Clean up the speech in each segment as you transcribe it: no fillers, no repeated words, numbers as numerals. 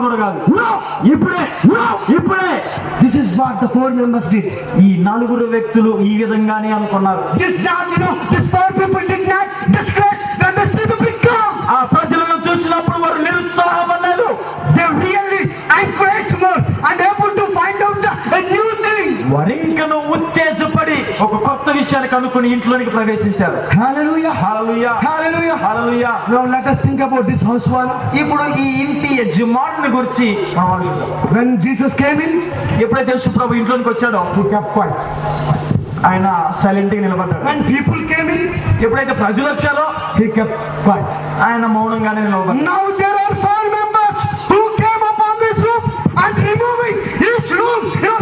కూడా కాదు. ఇప్పుడే ఇప్పుడే This is what the 4 members did. ఈ 4 వ్యక్తులు ఈ విధంగానే అనుకున్నారు. This these 4 people did not discuss when they see the big crowd. ఆ ప్రజలను చూసినప్పుడు వారు నిరుత్సాహపడ్డారు. They really encouraged more and able to find out a new thing. వరింకను ఉత్తేజపడి ఒక కొత్త విషయాన్ని కనుక్కొని ఇంట్లోనికి ప్రవేశించారు. Hallelujah. Hallelujah Hallelujah. Hallelujah. Now let us think about this house one. ఇప్పుడు ఈ ఇంటి యజమానుని గురించి మనం ఆలోచిద్దాం. When Jesus came in, ఎప్పుడైతే యేసు ప్రభు ఇంట్లోనికి వచ్చాడో he kept quiet. ఆయన సైలెంట్ గా నిలబడ్డాడు. When people came in, ఎప్పుడైతే ప్రజలు వచ్చారో he kept quiet. ఆయన మౌనంగానే నిలబడ్డాడు. Now there are 4 members who came upon this roof and removing each room,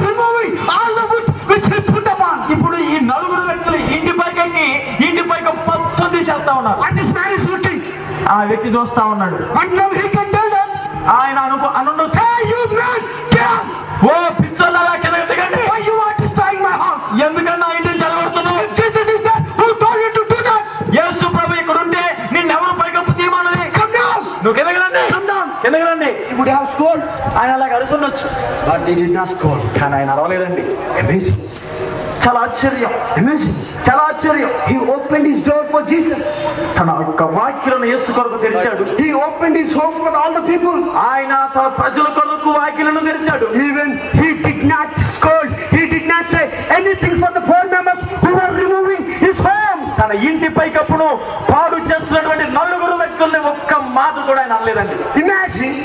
removing all the wood which he put upon. ఇప్పుడు ఈ 4 వ్యక్తులు ఇంటి పైకి మొత్తం తీసేస్తా ఉన్నారు. And this man is looking. ఆ వ్యక్తి చూస్తా ఉన్నాడు. And now he can tell them, ఆయన అనుకుంటూ, hey you man, get up. ఓ పిచ్చోళ్ళారా కిందకి దిగండి. Why you are destroying my house? ఎందుకన్నా ఇంటిని చెడగొడుతున్నావు? Jesus is there who told you to do that. యేసు ప్రభు ఇక్కడ ఉంటే నిన్నెవరు పైకప్పు తీయమన్నది? Come down. నువ్వు కిందకి రండి, Come down. కిందకి రండి. He would have scolded, ఆయన అలా అరుస్తుండొచ్చు, but he did not scold. కానీ ఆయన అరవలేదండి. Amazing. చాలా ఆశ్చర్యం, Amazing. చాలా ఆశ్చర్యం. He opened his door for Jesus. తన యొక్క వాక్యలను యేసు కొరకు తెరిచాడు. He opened his home for all the people. ఆయన తన ప్రజల కొరకు వాక్యలను తెరిచాడు. Even he did not scold. He did not say anything for the 4 members who were removing his home. తన ఇంటి పైకప్పును పాడు చేస్తున్నటువంటి 4 వ్యక్తుల్ని ఒక్క మాట కూడా ఆయన అనలేదండి. Imagine.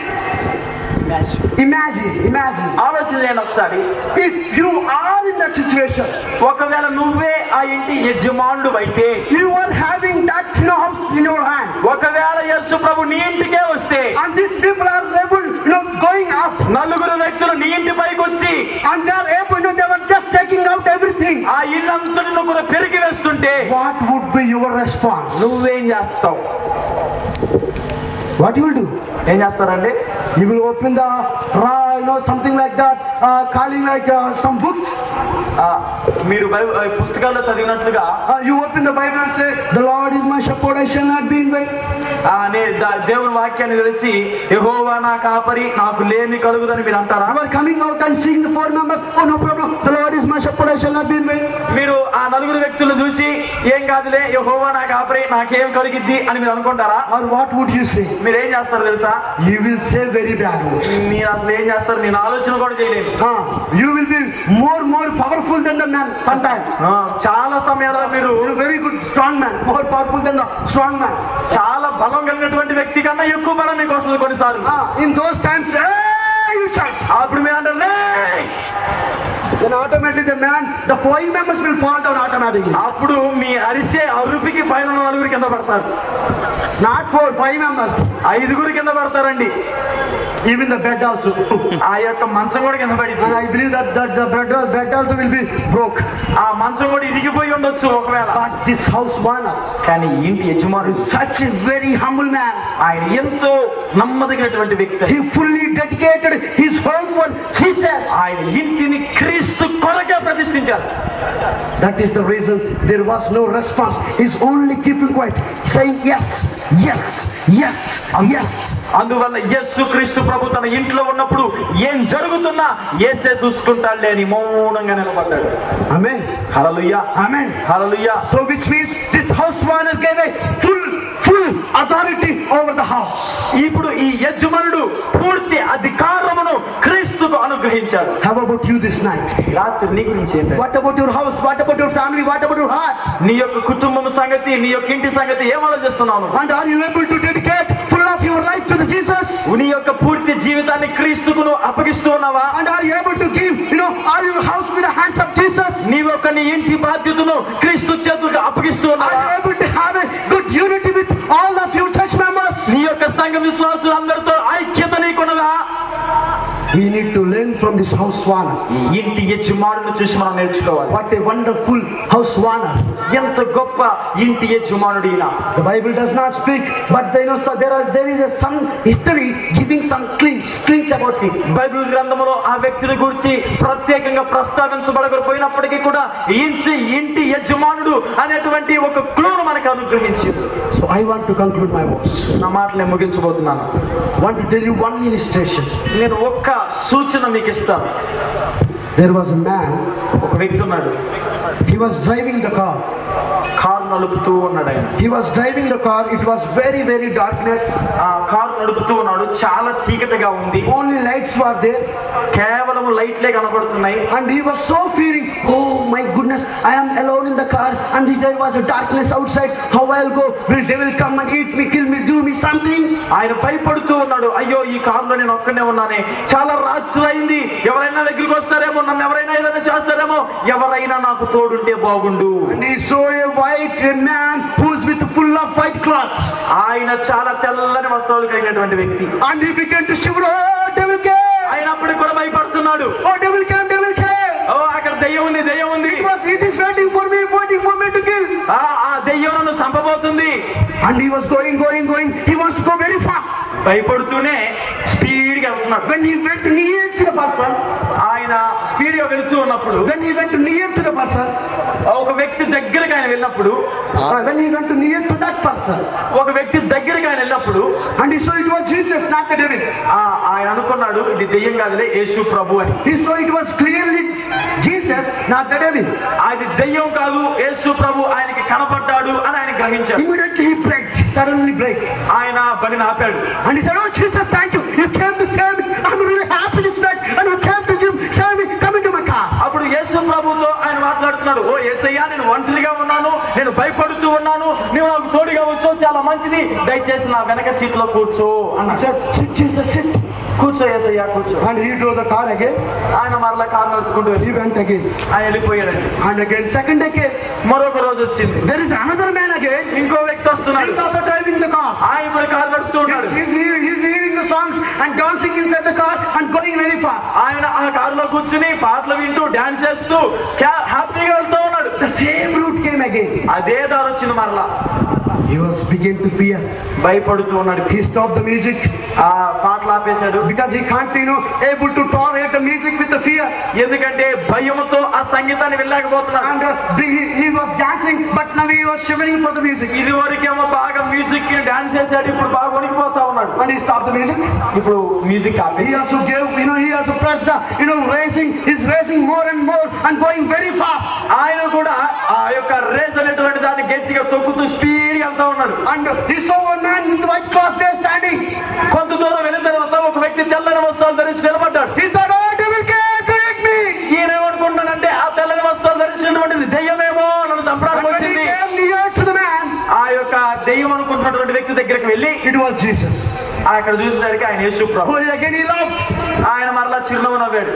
ఆలోచన చేయండి ఒకసారి. If you are in that situation, ఒకవేళ నువ్వే ఆ ఇంటి యజమానుడు అయితే, you are having that house in your hand, ఒకవేళ యేసు ప్రభు నీ ఇంటికే వస్తే, and these people are able, going up, 4 వ్యక్తులు నీ ఇంటి పైకి వచ్చి, and they are able, they were just taking out everything. ఆ ఇల్లంతటిని కూడా పెరిగి వేస్తుంటే, What would be your response? నువ్వేం చేస్తావు? What you will do? ఏం చేస్తారండి? You will open the something like that, calling like some book. మీరు పుస్తకాల్లో చదివినట్లుగా, You open the Bible and say, the Lord is my shepherd, I shall not be in vain. దేవుని వాక్యాన్ని తెలిసి యెహోవా నా కాపరి, నాకు లేమి కలుగుదని మీరు అంటారా? You are coming out and seeing the 4 members. Oh, no problem. The Lord is my shepherd, I shall not be in vain. మీరు ఆ 4 వ్యక్తులను చూసి ఏం కాదులే, యెహోవా నా కాపరి, నాకేం కలిగిద్ది అని మీరు అనుకుంటారా? Or what would you say? మీరు ఏం చేస్తారు తెలుసా? You will say very bad words. మీరు అసలు ఏం చేస్తారు? నేను ఆలోచన కూడా చేయలేదు. You will be more powerful than the man sometimes. చాలా సమయాల్లో మీరు very good strong man, more powerful than the strong man. చాలా బలం కలిగినటువంటి వ్యక్తి కన్నా ఎక్కువ బలం మీకు వస్తుంది కొన్నిసార్లు. In those times, hey, you shout. అప్పుడు మీరు అంటారు, Then automatically the 5 members will fall down automatically. అప్పుడు మీ అరిసే అరుపుకి పైన 4 కింద పడతారు. Not 4, 5 members. 5 కింద పడతారండి. Even the bed also. ఆ యొక్క మంచం కూడా కింద పడింది. And I believe that the bed also will be broke. ఆ మంచం కూడా ఇరిగిపోయి ఉండొచ్చు ఒకవేళ. But this house owner, కానీ ఇంటి యజమానుడు such a very humble man. ఆయన ఎంతో నమ్మదగినటువంటి వ్యక్తి. He fully dedicated his home for Jesus. ఆయన ఇంటిని క్రీస్తు కొరకే ప్రతిష్ఠించారు. That is the reason there was no response. He's only keeping quiet, saying yes. అందువల్ల యేసు క్రీస్తు ప్రభు తన ఇంట్లో ఉన్నప్పుడు ఏం జరుగుతున్నా యేసే చూసుకుంటాడులే అని మౌనంగా నిలబడ్డాడు. Amen. Hallelujah. Amen. Hallelujah. So which means this house owner gave a full authority over the house. ఇప్పుడు ఈ యజమానుడు పూర్తి అధికారమును క్రీస్తుకు అనుగ్రహించాడు. How about you this night? రాత్రి నీ గురించి ఏంటి? What about your house? What about your family? What about your heart? నీ యొక్క కుటుంబం సంగతి, నీ యొక్క ఇంటి సంగతి ఏం ఆలోచిస్తున్నావు? And are you able to dedicate full of your life to the Jesus? నీ యొక్క పూర్తి జీవితాన్ని క్రీస్తుకు నువ్వు అప్పగిస్తూ ఉన్నావా? And are you able to give, all your house with the hands of Jesus? నీ ఇంటి బాధ్యతను క్రీస్తు చేతులకు అప్పగిస్తూ ఉన్నావా? Are you able to have a good unity with all of your church members? నీ యొక్క సంఘ విశ్వాసులు అందరితో ఐక్యత నీకున్నదా? We need to learn from this housewarmer. ఈ ఇంటి యజమానుని చూసి మనం నేర్చుకోవాలి. What a wonderful housewarmer. ఎంత గొప్ప ఇంటి యజమానుడు ఈయన. The Bible does not speak, but so there is some history giving some clues about him. Bible గ్రంథంలో ఆ వ్యక్తిని గురించి ప్రత్యేకంగా ప్రస్తావించబడకపోయినప్పటికీ కూడా ఇంటి యజమానుడు అనేటువంటి ఒక క్లూను మనకు అనుగ్రహించింది. So I want to conclude my words. నా మాటలు ముగించబోతున్నాను. Want to tell you one illustration. నేను ఒక్క సూచన మీకు ఇస్తాను. There was a man. ఒక వ్యక్తి ఉన్నాడు. He was driving the car. Car నడుపుతూ ఉన్నాడు ఆయన. He was driving the car. It was very darkness. ఆ కారు నడుపుతూ ఉన్నాడు. చాలా చీకటిగా ఉంది. Only lights were there. కేవలం లైట్లే కనబడుతున్నాయి. And he was so fearing. Oh my goodness, I am alone in the car and there was a darkness outside. How I'll go? Will devil come and eat me, kill me, do me something? ఆయన భయపడుతూ ఉన్నాడు. అయ్యో ఈ కారులో నేను ఒక్కనే ఉన్నానే, చాలా రాత్రి అయింది, ఎవరైనా దగ్గరికి వస్తారేమో, నన్ను ఎవరైనా ఏదైనా చేస్తారేమో, ఎవరైనా నాకు తోడుంటే బాగుండు. And he saw a man who's with full of white cloth. ఆయన చాలా తెల్లని వస్త్రాలు కలిగినటువంటి వ్యక్తి. And he began to shiver. Oh, devil came. ఆయన అప్పుడు కూడా భయపడుతున్నాడు. Oh, devil came. ఓ అక్కడ దెయ్యం ఉంది. It is waiting for me to kill. ఆ దెయ్యం నన్ను చంపబోతుంది. And he was going. He wants to go very fast. భయపడుతూనే స్పీడ్ గా వెళ్తున్నాడు. When he went near to the person, ఆయన స్పీడ్ గా వెళ్తూ ఉన్నప్పుడు, when he went near to the person, ఒక వ్యక్తి దగ్గరకు ఆయన వెళ్ళినప్పుడు, when he went near to that person, ఒక వ్యక్తి దగ్గరకు ఆయన వెళ్ళినప్పుడు, and he saw it was Jesus, not the devil. ఆయన అనుకున్నాడు ఇది దెయ్యం కాదులే, యేసు ప్రభు అని. He saw it was clearly Jesus, not the devil. అది దెయ్యం కాదు, యేసు ప్రభు ఆయనకి కనపడ్డాడు అని ఆయన గ్రహించాడు. Immediately he braked, suddenly braked. ఆయన బండిని ఆపాడు. And he said, oh Jesus, thank you. You came to save me. I'm really happy this night. And you came to save me. Come into my car. అప్పుడు యేసు ప్రభుతో ఆయన మాట్లాడుతున్నాడు. ఓ యేసయ్యా, నేను ఒంటరిగా ఉన్నాను, నేను భయపడుతూ ఉన్నాను, నీవు నాకు తోడుగా వచ్చావు, చాలా మంచిది, దయచేసి నా వెనక సీట్ లో కూర్చో అన్నాడు. Sit, Jesus, sit. కూర్చో యేసయ్యా, కూర్చో. And he drove the car again. ఆయన మరలా కారు నడుచుకుంటూ He went again. ఆయన వెళ్ళిపోయాడండి. And again, second again. మరొక రోజు వచ్చింది. There is another man again. ఇంకో వ్యక్తి వస్తున్నాడు. He's also driving the car. ఆయన కూడా కారు నడుపుతూ ఉన్నాడు. He's hearing the songs and dancing inside the car and going very fast. ఆయన ఆ కారులో కూర్చుని పాటలు వింటూ డాన్స్ చేస్తూ హ్యాపీగా వెళ్తూ ఉన్నాడు. The same route came again. అదే దారి వచ్చింది మరలా. He was beginning to fear. భయపడుతూ ఉన్నాడు. He stopped the music. ఆ పాటలు ఆపేశాడు. Because he can't, able to tolerate the music with the fear. ఎందుకంటే భయముతో ఆ సంగీతాన్ని వెళ్ళలేకపోతున్నాడు. And he was dancing, but now he was shivering for the music. ఇది వరకేమో బాగా మ్యూజిక్ కి డాన్స్ చేశాడు, ఇప్పుడు బాగా వణికిపోతా ఉన్నాడు. And he stopped the music. ఇప్పుడు మ్యూజిక్ ఆపి He also gave, he also pressed the, he's racing more and more and going very fast. ఆయన కూడా ఆ యొక్క రేస్ అనేటువంటి దాన్ని గట్టిగా తొక్కుతూ స్పీడ్ గా వెళ్తా ఉన్నాడు. And he saw one man with white cloth there standing. కొంత దూరం వెళ్ళిన తర్వాత ఒక వ్యక్తి తెల్లని వస్త్రాలు ధరించి నిలబడ్డాడు. He thought, oh, devil came to eat me. ఈయన ఏమనుకుంటాడంటే ఆ తెల్లని వస్త్రాలు ధరించినటువంటిది దెయ్యమేమో నన్ను చంపడానికి When he వచ్చింది. came near to the man, ఆ యొక్క దెయ్యం అనుకుంటున్నటువంటి వ్యక్తి దగ్గరికి వెళ్ళి it was Jesus. అక్కడ చూసేసరికి ఆయన యేసు ప్రభు. Oh, again he laughed. ఆయన మరలా చిరునవ్వు నవ్వాడు.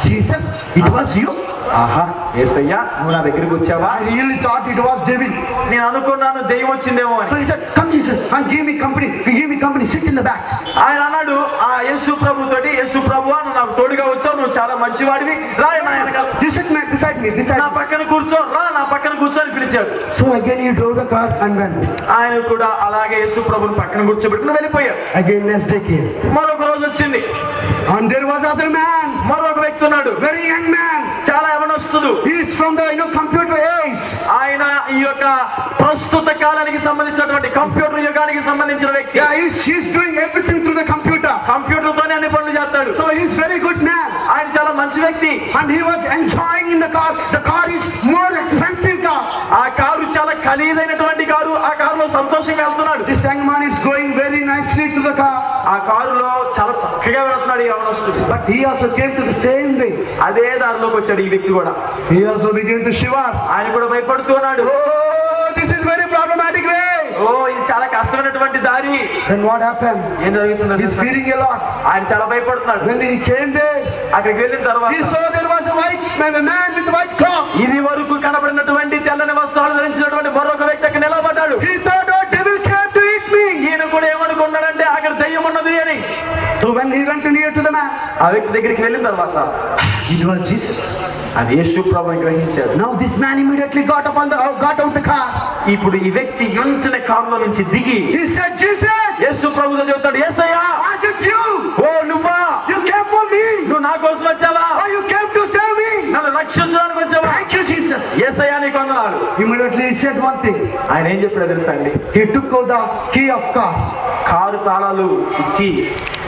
Jesus, it was you. ఆహా, యేసయ్యా, నువ్వు నా దగ్గరికి వచ్చావా? I really thought it was devil. నేను అనుకున్నాను దెయ్యం వచ్చిందేమో అని. So he said, come Jesus, and give me company. Sit in the back. ఆయన అన్నాడు ఆ యేసు ప్రభు తోటి, యేసు ప్రభువా, నువ్వు నాకు తోడుగా వచ్చావు, నువ్వు చాలా మంచివాడివి, రా నా వెనకాల. You sit beside me. నా పక్కన కూర్చో, రా నా పక్కన కూర్చొని పిలిచాడు. So again he drove the car and went. ఆయన కూడా అలాగే యేసు ప్రభుని పక్కన కూర్చోబెట్టుకుని వెళ్ళిపోయాడు. Again next day came. మరొక రోజు వచ్చింది. And there was other man, మరొక వ్యక్తి ఉన్నాడు, very young man. చాలా యవనస్తుడు. He is from the computer age. ఆయన ఈ యొక్క ప్రస్తుత కాలానికి సంబంధించినటువంటి కంప్యూటర్ యుగానికి సంబంధించిన వ్యక్తి. Yeah, he's doing everything through the computer. Computer తోనే అన్ని పనులు చేస్తాడు. So he's very good man. ఆయన చాలా మంచి వ్యక్తి. And he was enjoying in the car. The car is more expensive car. ఆ కారు చాలా ఖరీదైనటువంటి కారు. ఆ కారులో సంతోషంగా వెళ్తున్నాడు. This young man is going very nicely to the car. ఆ కారులో చాలా చక్కగా వెళ్తున్నాడు ఈ యవనస్తుడు. But he also came to the same way. అదే దారిలోకి వచ్చాడు ఈ వ్యక్తి కూడా. He also began to shiver. ఆయన కూడా భయపడుతూ ఉన్నాడు. Oh, this is very problematic way. ఓ, ఇది చాలా కష్టమైనటువంటి దారి. Then what happened? ఏం జరుగుతుంది? He's fearing a lot. ఆయన చాలా భయపడుతున్నాడు. When he came there, అక్కడికి వెళ్ళిన తర్వాత he saw there was a man with white cloth. ఇది వరకు కనబడినటువంటి తెల్లని వస్త్రాలు ధరించినటువంటి మరొక వ్యక్తి అక్కడ నిలబడ్డాడు. He thought, oh, devil came to eat me. ఈయన కూడా ఏమనుకున్నాడంటే అక్కడ దయ్యం ఉన్నది అని. So when When he went near to the man, ఆ వ్యక్తి దగ్గరికి వెళ్ళిన తర్వాత it was Jesus. అది యేసు ప్రభువుని గ్రహించాడు. Now this man immediately got out of the car. ఇప్పుడు ఈ వ్యక్తి వెంటనే కారులో నుంచి దిగి He said, Jesus, యేసు ప్రభువుతో చెబుతాడు, యేసయ్యా, was it you? ఓ నువ్వా, You came for me. నువ్వు నా కోసం వచ్చావా, Oh, you came to save me. నన్ను రక్షించడానికి వచ్చావా? Thank you, Jesus. యేసయ్యా నీకు వందనాలు. Immediately he said one thing. ఆయన ఏం చెప్పాడో తెలుసా అండి? He took out the key of car. Car తాళాలు ఇచ్చి,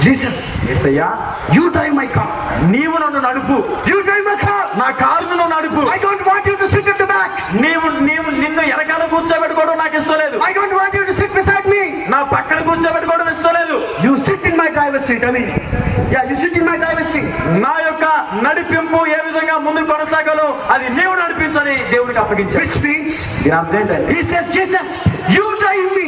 Jesus, Yesayya, you drive my car. నీవు నన్ను నడుపు, You drive my car. నా కారును నువ్వు నడుపు. I don't want you to sit at the back. నిన్ను వెనకాల కూర్చోబెట్టుకోవడం నాకు ఇష్టం లేదు. I don't want you to sit beside me. నా పక్కన కూర్చోబెట్టుకోవడం ఇష్టం లేదు. You sit in my driver's seat. You sit in my driver's seat. నా యొక్క నడిపింపు ఏ విధంగా ముందుకు కొనసాగాలో అది నీవు నడిపించని దేవుడికి అప్పగించాడు. Which means, దీని అర్థం ఏంటంటే, he says, Jesus, you drive me.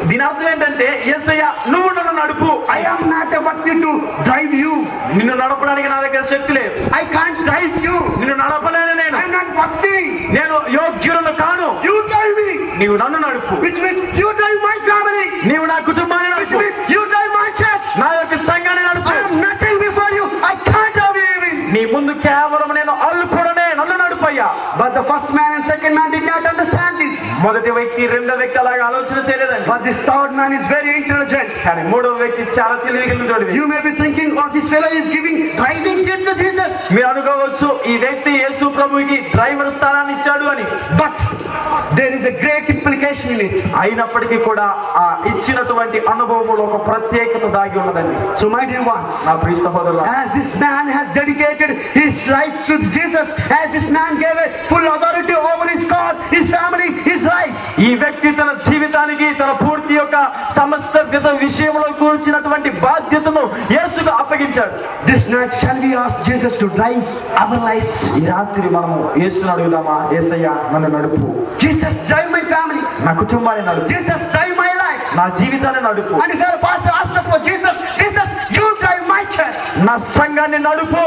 దీని అర్థం ఏంటంటే, యేసయ్య నువ్వు నన్ను నడుపు. I am not worthy to drive you. నిన్ను నడపడానికి నా దగ్గర శక్తి లేదు. I can't drive you. నిన్ను నడపలేను నేను. I am not worthy. నేను యోగ్యులను కాను. You drive me. నీవు నన్ను నడుపు. Which means you drive my family. నీవు నా కుటుంబాన్ని Which నడుపు. means you drive my church. నా యొక్క సంఘాన్ని నడుపు. I am nothing before you. I can't drive you even. నీ ముందు కేవలం నేను అల్పుడనే, నన్ను నడుపయ్యా. But the first man and second man did not understand this. మొదటి వ్యక్తి రెండో వ్యక్తి అలాగా ఆలోచన చేయలేదండి. But this third man is very intelligent. కానీ మూడో వ్యక్తి చాలా తెలివిగలవాడు. You may be thinking, oh, this fellow is giving driving seat to Jesus. మీరు అనుకోవచ్చు, ఈ వ్యక్తి యేసు ప్రభువుకి డ్రైవర్ స్థానాన్ని ఇచ్చాడు అని. But there is a great implication in it. అయినప్పటికీ కూడా ఆ ఇచ్చినటువంటి అనుభవంలో ఒక ప్రత్యేకత దాగి ఉన్నదండి. So my dear ones, నా ప్రియ సహోదరులారా, as this man has dedicated his life to Jesus, as this man gave a full authority over his God, his family, his life. ఈ వ్యక్తి తన జీవితానికి, తన పూర్తి యొక్క సమస్త విషయంలో కూర్చున్నటువంటి బాధ్యతను యేసుకు అప్పగించాడు. This night shall we ask Jesus to drive our lives? ఈ రాత్రి మనము యేసును అడుగుదామా, యేసయ్యా నన్ను నడుపు, Jesus, drive my family. నా కుటుంబాన్ని నడుపు, Jesus, drive my life. నా జీవితాన్ని నడుపు, And if your pastor asks for Jesus, Jesus, you drive my church. నా సంఘాన్ని నడుపు.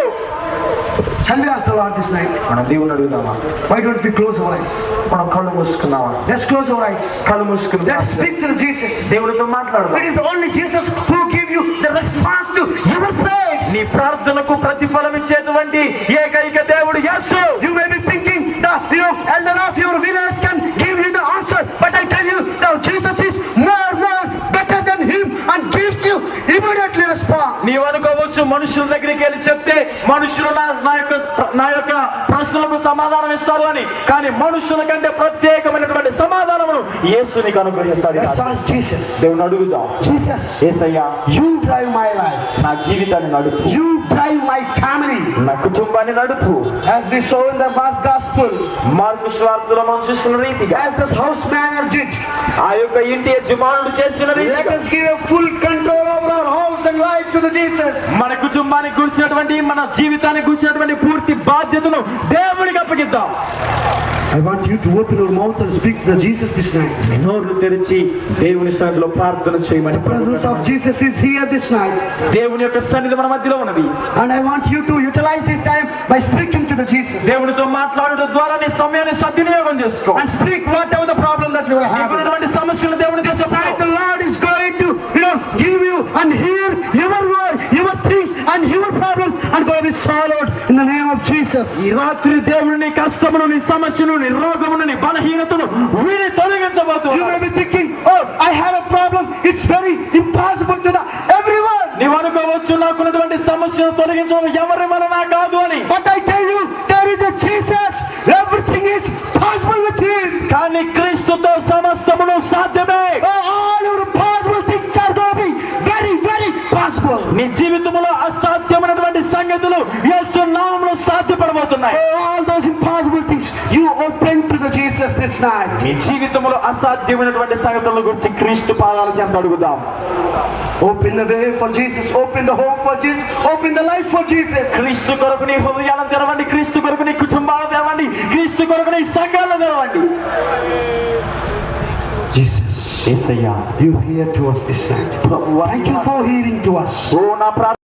Shall we ask the Lord this night? మనం దేవుని అడుగుదామా? Why don't we close our eyes? మనం కళ్ళు మూసుకున్నామా? Let's close our eyes. కళ్ళు మూసుకుని Let's speak to Jesus. దేవుడితో మాట్లాడదాం. It is only Jesus who give you the response to your prayers. నీ ప్రార్థనకు ప్రతిఫలం ఇచ్చేటువంటి ఏకైక దేవుడు యేసు. You may be thinking that elder of your village can give you the answer, but I tell you that Jesus is more better than him and gives you immediately response. నీవు అనుకోవచ్చు, మనుషుల దగ్గరికి వెళ్ళి చెప్తే మనుషులు నా యొక్క ప్రశ్నలకు సమాధానం ఇస్తారు అని. కానీ మనుషుల కంటే ప్రత్యేకమైనటువంటి సమాధానమును యేసు నీకు అనుగ్రహిస్తాడు. Let's ask Jesus. దేవుని అడుగుదాం, Jesus, Yesayya you drive my life. నా జీవితాన్ని నడుపు, You drive my family. నా కుటుంబాన్ని నడుపు. As we saw in the Mark Gospel, mark సువార్తలో మనం చూసిన రీతిగా, as this houseman did, ఆ యొక్క ఇంటి యజమానుడు చేసిన let రీతిగా us give a full control over our house and life to the Jesus. మన కుటుంబానికి కూర్చున్నటువంటి, మన జీవితానికి కూర్చున్నటువంటి పూర్తి బాధ్యతను దేవుడికి అప్పగిద్దాం. I want you to open your mouth and speak to Jesus this night. మీ నోరు తెరిచి దేవుని సన్నిధిలో ప్రార్థన చేయమని. The presence of Jesus is here this night. దేవుని యొక్క సన్నిధి మన మధ్యలో ఉన్నది. And I want you to utilize this time by speaking to the Jesus. దేవునితో మాట్లాడడం ద్వారా నీ సమయాన్ని సద్వినియోగం చేసుకో. And speak whatever the problem that you are having. నీకున్నటువంటి సమస్యలు దేవుని Tonight తీసుకురా. the Lord is going to, give you and hear your word, your things and your problems and going to be solved in the name of Jesus. ఈ రాత్రి దేవుడు నీ కష్టమును, నీ సమస్యను, నీ రోగమును, నీ బలహీనతను వీరి You తొలగించబోతున్నాడు. may be thinking, oh, I have a problem. It's very impossible to everyone. నీవు అనుకోవచ్చు, నాకున్నటువంటి సమస్యను తొలగించడం ఎవరి వలన కాదు అని. But I tell you, there is a Jesus. Everything is possible with him. కానీ క్రీస్తుతో సమస్తమును సాధ్యమే. All your possible things are going to be very, very possible. నీ జీవితంలో అసాధ్యమైనటువంటి సంగతులు యేసు నామములో సాధ్యపడబోతున్నాయి. All those impossible things you open to the Jesus this night. నీ జీవితంలో అసాధ్యమైనటువంటి సంగతుల గురించి క్రీస్తు పాదాల చెంత అడుగుదాం. Open the way for Jesus. Open the home for Jesus. Open the life for Jesus. క్రీస్తు కొరకు నీ హృదయాలను తెరవండి, క్రీస్తు కొరకు నీ కుటుంబాలను తెరవండి, క్రీస్తు కొరకు నీ సంఘాలను తెరవండి. Jesus, Yesayya, you hear to us this night. ప్రభువా, Thank you for hearing to us. ఓ నా